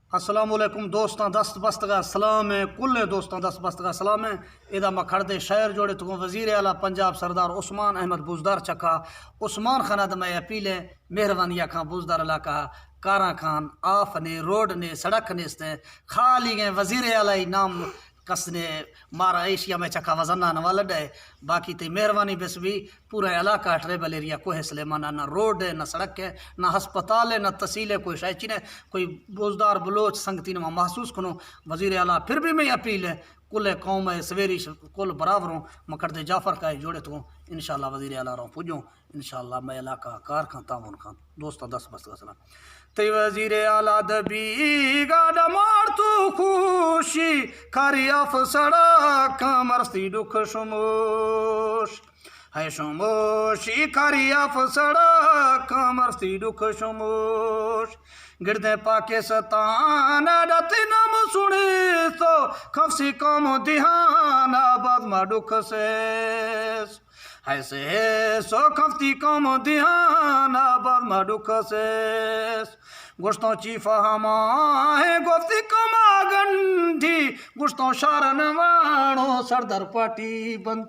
अस्सलाम वालेकुम दोस्तां दस्त बस्तगा सलाम है कुल्ले दोस्तां दस्त बस्तगा सलाम है। इदा मखड़दे शायर जोड़े तो वजीर आला पंजाब सरदार उस्मान अहमद बुजदार चखा उस्मान खाना द मैं अपील है मेहरबानी खां बुजदार इलाका कारा खान आफ ने रोड ने सड़क ने खाली गए वजीर आला ही नाम कसने मारा एशिया में चखा वजना न वालड है। बाकी ते मेहरबानी बस भी पूरा इलाका ट्रेबल एरिया कोई सलेमाना ना रोड है ना सड़क है ना हस्पताल है ना तहसील है कोई शायची ने कोई बुजदार बलोच संगती में महसूस करो वजीर आला। फिर भी मैं अपील है कुल कौम है सवेरी कुल बराबर हूँ मकड़दे जाफर का जोड़े तो इंशाल्लाह वजीर आला रहो पुजो इंशाल्लाह मैं इलाका कार खां तावन खां दोस्तों दस बस सलाम ते वजीर आला दबी गाड़ा मार तू खुशी खरी अफ सड़क मरसी दुख शुमोश है शुमोशी खरी अफ सड़क मरसी दुख शुमोश गिरदे पाकिस्तान डते नाम सुने तो खफसी कौम दिहाना बदमा दुख से है सो खफती कौम दिहाना बदमा दुख से गुश्तों चीफा हमा है गोफ्ती कमा गंधी गुश्तों शारन वाणो सरदार पार्टी बंद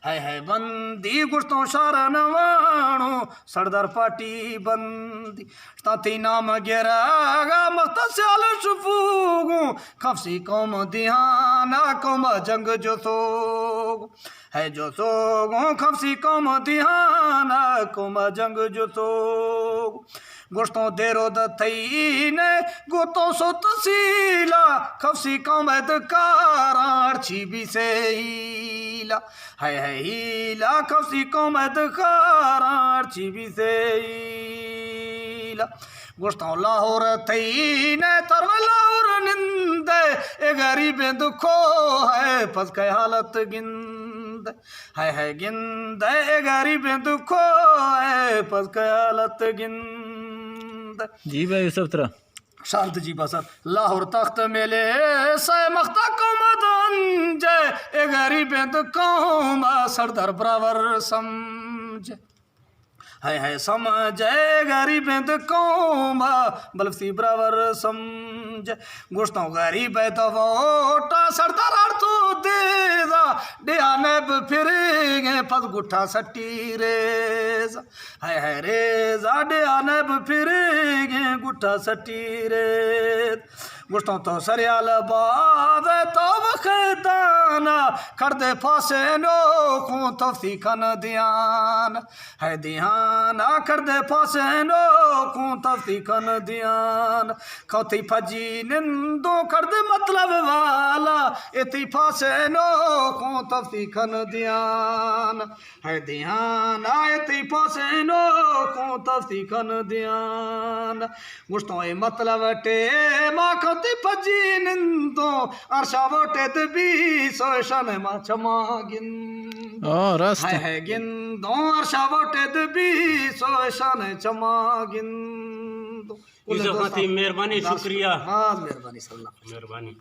है बंदी गुश्तों शारन वाणो सरदार पार्टी बंदी ताती नाम गिरागा मस्तस्याल शुफूगू खफसी कौम दिहाना कौम जंग जो सोग है जो सोगो खफसी कौम दिहाना कौम जंग जो सोग गुश्तों देरो दथई ने गोतों सो तसीला खफसी कौम दकारार छिबी से हीला है हीला खफसी कौम दकारार छिबी से हीला गुश्तों लाहौर थई ने तरव लाहौर निंदे ए गरीबे दुखो है फस के हालत गिंद है गिंद ए गरीबे दुखो है फस के हालत गिंद जी भाई यूसुफ तरह शांत जी बसर लाहौर तख्त मेले से मख्ता कौमदन जय ए गरीब कौम सरदार बराबर समझ है समझ गरीब कौम बलफसी बराबर समझ गुश्तों गरीब तो वोटा सरदार तो देदा डियाने फिरेंगे पद गुठा सट्टी रेजा है रेजा डियाने फिरेंगे गुठा सट्टी रेज गुश्तों तो सरियाल बाद तो वखेदाना कर दे फासे नो खूं तफसी खन ध्यान है ध्यान कर दे फासे नो खूं तफसी खन ध्यान खौती फजी निंदो कर दे मतलब वाला इति फासे नो खूं तफसी खन ध्यान है ध्यान इति फासे नो खूं तफसी खन ध्यान गुश्तों ए मतलब टे मा खौती फजी निंदो अर्शा वोटे दबी सोशन मा चमा गिन रास्ता है गिंदो अर्शा वोटे दबी सोशन चमा गिन यूसुफ खाती मेहरबानी शुक्रिया हाँ मेहरबानी सल्लल्लाहु मेहरबानी।